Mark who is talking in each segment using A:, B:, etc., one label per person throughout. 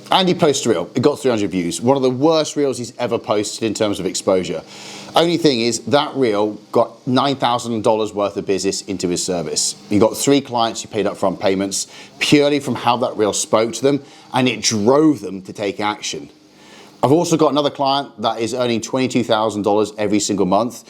A: Andy posted a reel, it got 300 views. One of the worst reels he's ever posted in terms of exposure. Only thing is, that reel got $9,000 worth of business into his service. He got 3 clients who paid upfront payments purely from how that reel spoke to them, and it drove them to take action. I've also got another client that is earning $22,000 every single month.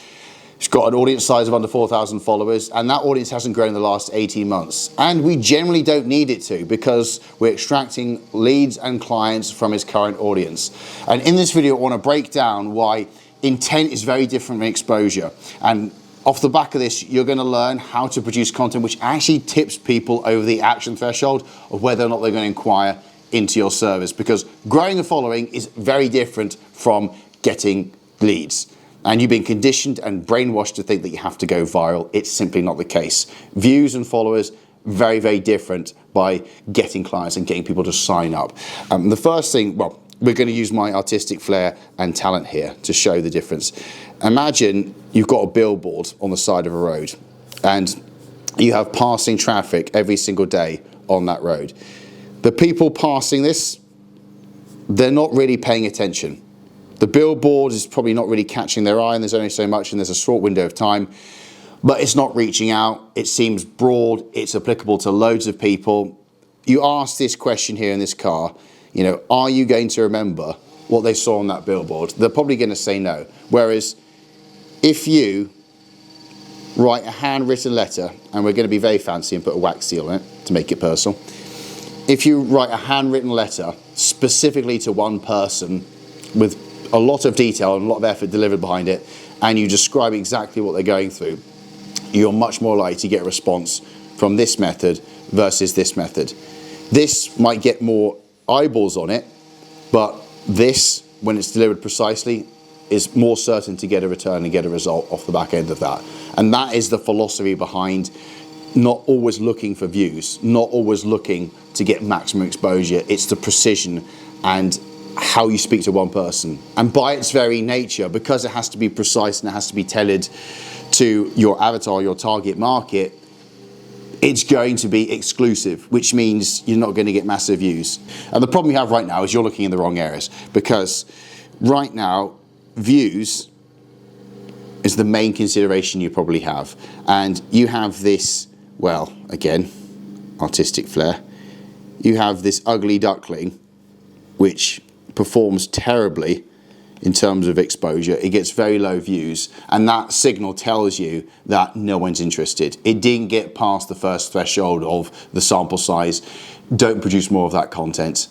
A: He's got an audience size of under 4,000 followers, and that audience hasn't grown in the last 18 months. And we generally don't need it to, because we're extracting leads and clients from his current audience. And in this video, I want to break down why intent is very different from exposure. And off the back of this, you're going to learn how to produce content which actually tips people over the action threshold of whether or not they're going to inquire into your service. Because growing a following is very different from getting leads. And you've been conditioned and brainwashed to think that you have to go viral. It's simply not the case. Views and followers, very, very different by getting clients and getting people to sign up. The first thing, well, we're going to use my artistic flair and talent here to show the difference. Imagine you've got a billboard on the side of a road and you have passing traffic every single day on that road. The people passing this, they're not really paying attention. The billboard is probably not really catching their eye, and there's only so much and there's a short window of time, but it's not reaching out. It seems broad, it's applicable to loads of people. You ask this question here in this car, you know, are you going to remember what they saw on that billboard? They're probably going to say no. Whereas if you write a handwritten letter, and we're going to be very fancy and put a wax seal on it to make it personal. If you write a handwritten letter specifically to one person with a lot of detail and a lot of effort delivered behind it, and you describe exactly what they're going through, you're much more likely to get a response from this method versus this method. This might get more eyeballs on it, but this, when it's delivered precisely, is more certain to get a return and get a result off the back end of that. And that is the philosophy behind not always looking for views, not always looking to get maximum exposure. It's the precision and how you speak to one person. And by its very nature, because it has to be precise and it has to be tailored to your avatar, your target market, it's going to be exclusive, which means you're not going to get massive views. And the problem you have right now is you're looking in the wrong areas, because right now, views is the main consideration you probably have. And you have this, well, again, artistic flair. You have this ugly duckling, which performs terribly in terms of exposure. It gets very low views, and that signal tells you that no one's interested. It didn't get past the first threshold of the sample size. Don't produce more of that content.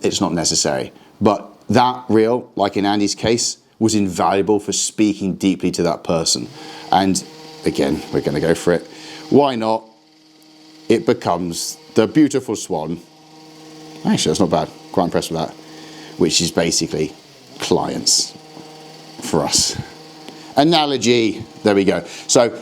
A: It's not necessary. But that reel, like in Andy's case, was invaluable for speaking deeply to that person. And again, we're going to go for it. Why not? It becomes the beautiful swan. Actually, that's not bad. Quite impressed with that. Which is basically clients for us. Analogy, there we go. So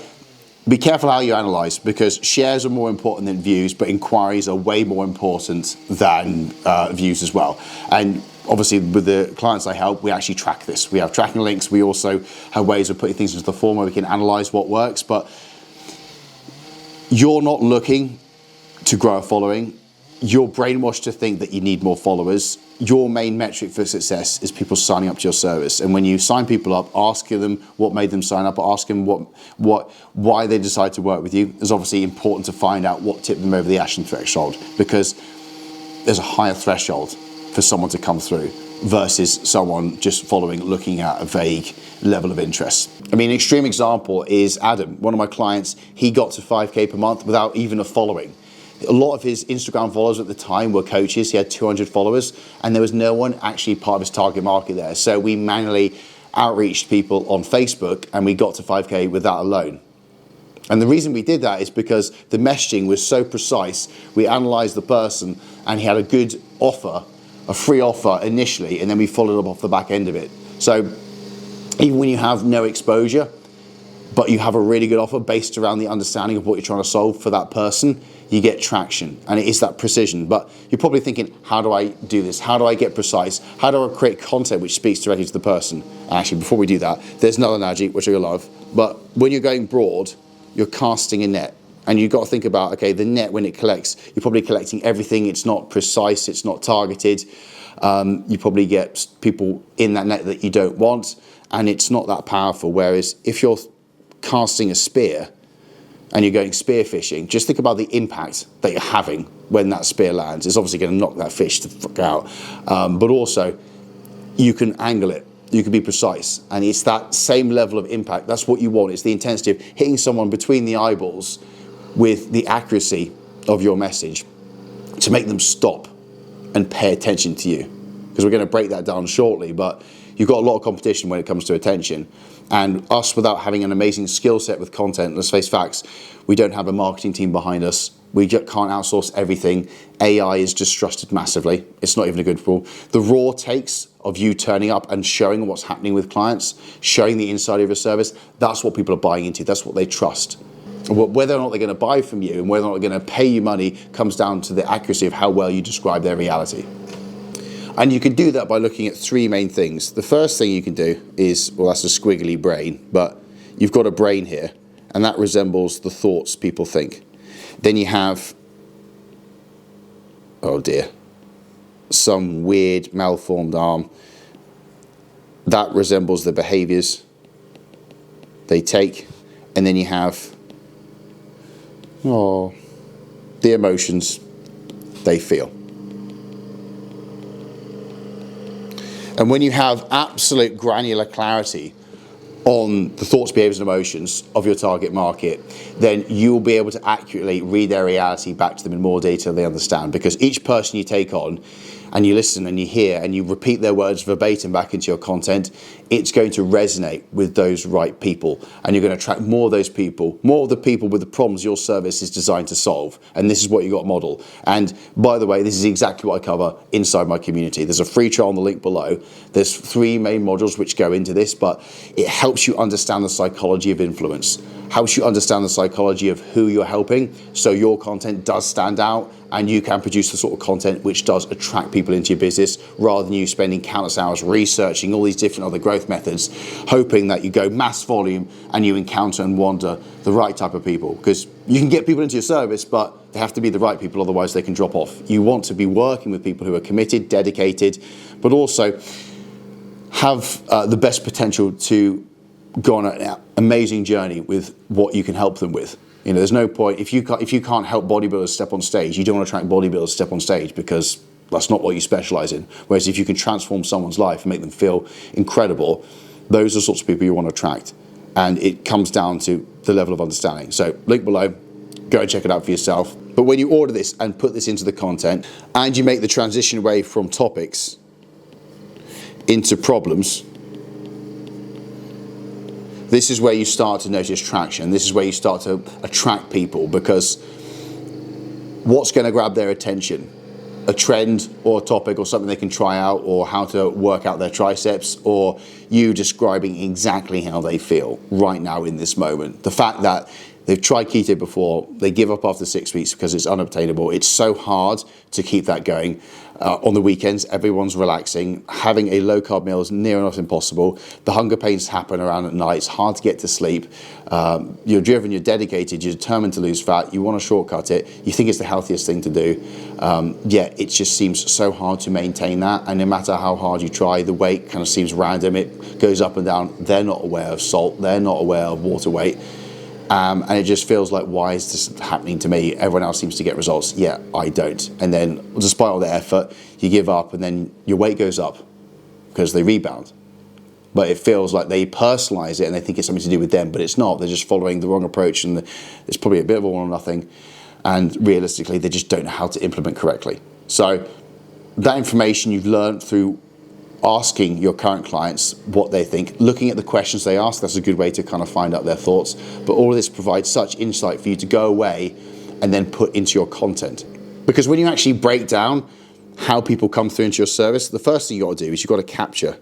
A: be careful how you analyze, because shares are more important than views, but inquiries are way more important than views as well. And obviously with the clients I help, we actually track this. We have tracking links. We also have ways of putting things into the form where we can analyze what works, but you're not looking to grow a following. You're brainwashed to think that you need more followers. Your main metric for success is people signing up to your service. And when you sign people up, asking them what made them sign up, or ask them why they decide to work with you. It's obviously important to find out what tipped them over the action threshold, because there's a higher threshold for someone to come through versus someone just following, looking at a vague level of interest. I mean, an extreme example is Adam, one of my clients. He got to 5K per month without even a following. A lot of his Instagram followers at the time were coaches. He had 200 followers, and there was no one actually part of his target market there. So we manually outreached people on Facebook, and we got to 5K with that alone. And the reason we did that is because the messaging was so precise. We analyzed the person, and he had a good offer, a free offer initially, and then we followed up off the back end of it. So even when you have no exposure, but you have a really good offer based around the understanding of what you're trying to solve for that person, you get traction, and it is that precision. But you're probably thinking, how do I do this? How do I get precise? How do I create content which speaks directly to the person? Actually, before we do that, there's another analogy which I love. But when you're going broad, you're casting a net. And you've got to think about, okay, the net, when it collects, you're probably collecting everything. It's not precise, it's not targeted. You probably get people in that net that you don't want, and it's not that powerful. Whereas if you're casting a spear and you're going spear fishing, just think about the impact that you're having when that spear lands. It's obviously going to knock that fish the fuck out, but also you can angle it. You can be precise, and it's that same level of impact. That's what you want. It's the intensity of hitting someone between the eyeballs with the accuracy of your message to make them stop and pay attention to you. Because we're going to break that down shortly, but you've got a lot of competition when it comes to attention. And us, without having an amazing skill set with content, let's face facts, we don't have a marketing team behind us. We just can't outsource everything. AI is distrusted massively. It's not even a good rule. The raw takes of you turning up and showing what's happening with clients, showing the inside of your service, that's what people are buying into. That's what they trust. Whether or not they're going to buy from you and whether or not they're going to pay you money comes down to the accuracy of how well you describe their reality. And you can do that by looking at three main things. The first thing you can do is, well, that's a squiggly brain, but you've got a brain here, and that resembles the thoughts people think. Then you have, oh dear, some weird malformed arm. That resembles the behaviors they take. And then you have, the emotions they feel. And when you have absolute granular clarity on the thoughts, behaviors, and emotions of your target market, then you'll be able to accurately read their reality back to them in more detail than they understand. Because each person you take on and you listen and you hear and you repeat their words verbatim back into your content, it's going to resonate with those right people. And you're going to attract more of those people, more of the people with the problems your service is designed to solve. And this is what you got to model. And by the way, this is exactly what I cover inside my community. There's a free trial on the link below. There's 3 main modules which go into this, but it helps you understand the psychology of influence, helps you understand the psychology of who you're helping, so your content does stand out and you can produce the sort of content which does attract people into your business, rather than you spending countless hours researching all these different other growth methods, hoping that you go mass volume and you encounter and wander the right type of people. Because you can get people into your service, but they have to be the right people, otherwise they can drop off. You want to be working with people who are committed, dedicated, but also have the best potential to go on an amazing journey with what you can help them with. You know, there's no point, if you can't help bodybuilders step on stage, you don't want to attract bodybuilders to step on stage, because that's not what you specialize in. Whereas if you can transform someone's life and make them feel incredible, those are the sorts of people you want to attract. And it comes down to the level of understanding. So link below, go and check it out for yourself. But when you order this and put this into the content, and you make the transition away from topics into problems, this is where you start to notice traction. This is where you start to attract people, because what's going to grab their attention? A trend or a topic or something they can try out, or how to work out their triceps, or you describing exactly how they feel right now in this moment. The fact that they've tried keto before, they give up after 6 weeks because it's unobtainable. It's so hard to keep that going. On the weekends, everyone's relaxing. Having a low-carb meal is near enough impossible. The hunger pains happen around at night. It's hard to get to sleep. You're driven, you're dedicated, you're determined to lose fat. You want to shortcut it. You think it's the healthiest thing to do. Yet it just seems so hard to maintain that. And no matter how hard you try, the weight kind of seems random. It goes up and down. They're not aware of salt. They're not aware of water weight. And it just feels like, why is this happening to me? Everyone else seems to get results. Yeah, I don't. And then despite all the effort, you give up, and then your weight goes up because they rebound. But it feels like they personalize it and they think it's something to do with them, but it's not. They're just following the wrong approach, and it's probably a bit of all or nothing. And realistically, they just don't know how to implement correctly. So that information you've learned through asking your current clients what they think, looking at the questions they ask, that's a good way to kind of find out their thoughts. But all of this provides such insight for you to go away and then put into your content. Because when you actually break down how people come through into your service, the first thing you got to do is you've got to capture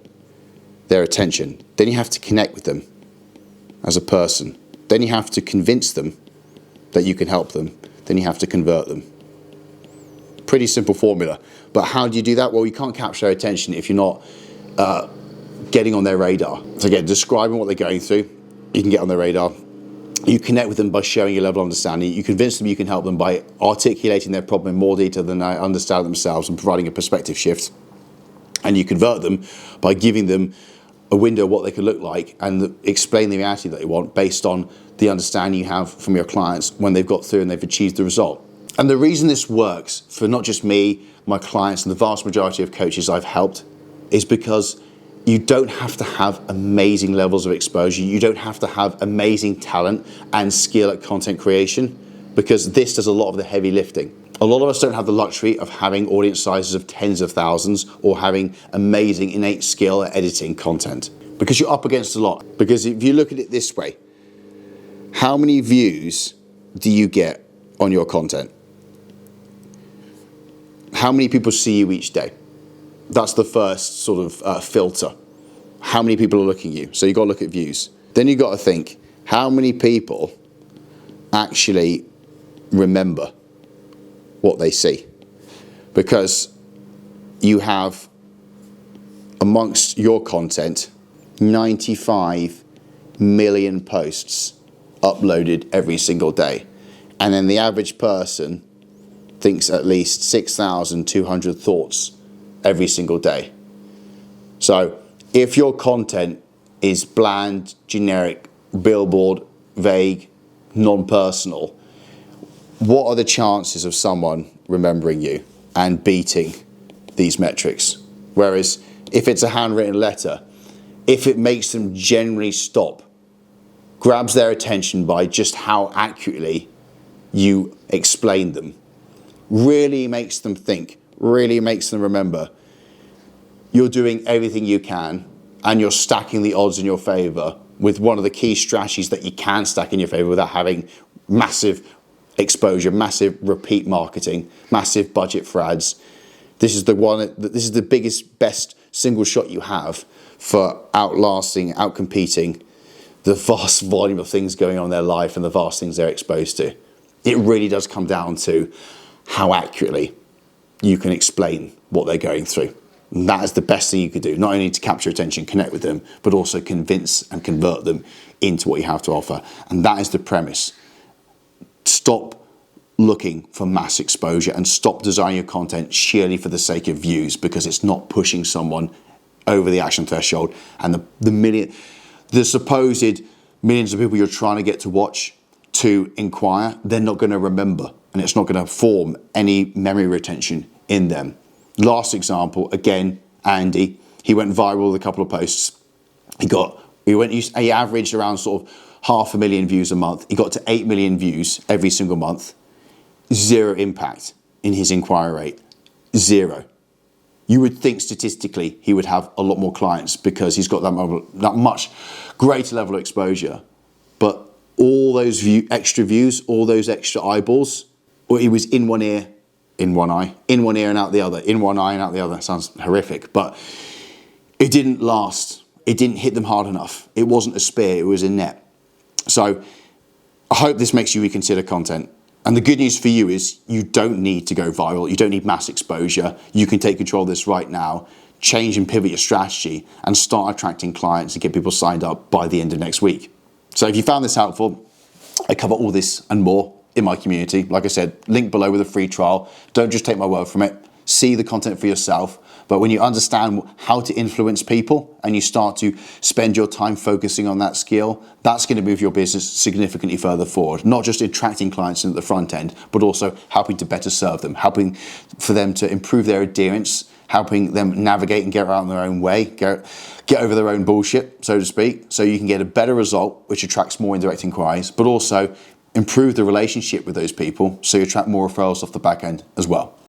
A: their attention. Then you have to connect with them as a person. Then you have to convince them that you can help them. Then you have to convert them. Pretty simple formula. But how do you do that? Well, you can't capture their attention if you're not getting on their radar. So again, describing what they're going through, you can get on their radar. You connect with them by showing your level of understanding. You convince them you can help them by articulating their problem in more detail than they understand themselves and providing a perspective shift. And you convert them by giving them a window of what they could look like and explain the reality that they want based on the understanding you have from your clients when they've got through and they've achieved the result. And the reason this works for not just me, my clients, and the vast majority of coaches I've helped is because you don't have to have amazing levels of exposure. You don't have to have amazing talent and skill at content creation, because this does a lot of the heavy lifting. A lot of us don't have the luxury of having audience sizes of tens of thousands or having amazing innate skill at editing content, because you're up against a lot. Because if you look at it this way, how many views do you get on your content? How many people see you each day? That's the first sort of filter. How many people are looking at you? So you've got to look at views. Then you've got to think, how many people actually remember what they see? Because you have, amongst your content, 95 million posts uploaded every single day. And then the average person thinks at least 6,200 thoughts every single day. So if your content is bland, generic, billboard, vague, non-personal, what are the chances of someone remembering you and beating these metrics? Whereas if it's a handwritten letter, if it makes them generally stop, grabs their attention by just how accurately you explain them, really makes them think, really makes them remember, you're doing everything you can and you're stacking the odds in your favor with one of the key strategies that you can stack in your favor without having massive exposure, massive repeat marketing, massive budget for ads. This is the biggest, best single shot you have for outcompeting the vast volume of things going on in their life and the vast things they're exposed to. It really does come down to how accurately you can explain what they're going through. And that is the best thing you could do, not only to capture attention, connect with them, but also convince and convert them into what you have to offer. And that is the premise. Stop looking for mass exposure and stop designing your content sheerly for the sake of views, because it's not pushing someone over the action threshold. And the supposed millions of people you're trying to get to watch, to inquire, they're not going to remember, and it's not going to form any memory retention in them. Last example, again, Andy, he went viral with a couple of posts. He averaged around sort of 500,000 views a month. He got to 8 million views every single month. Zero impact in his inquiry rate. Zero. You would think statistically he would have a lot more clients because he's got that much greater level of exposure. But all those extra views, all those extra eyeballs, or he was in one ear, in one eye, in one ear and out the other, in one eye and out the other. Sounds horrific, but it didn't last. It didn't hit them hard enough. It wasn't a spear, it was a net. So I hope this makes you reconsider content. And the good news for you is you don't need to go viral. You don't need mass exposure. You can take control of this right now, change and pivot your strategy, and start attracting clients and get people signed up by the end of next week. So if you found this helpful, I cover all this and more in my community. Like I said, link below with a free trial. Don't just take my word from it. See the content for yourself. But when you understand how to influence people and you start to spend your time focusing on that skill, that's going to move your business significantly further forward. Not just attracting clients into the front end, but also helping to better serve them, helping for them to improve their adherence, helping them navigate and get around their own way, get over their own bullshit, so to speak, so you can get a better result, which attracts more indirect inquiries, but also improve the relationship with those people so you attract more referrals off the back end as well.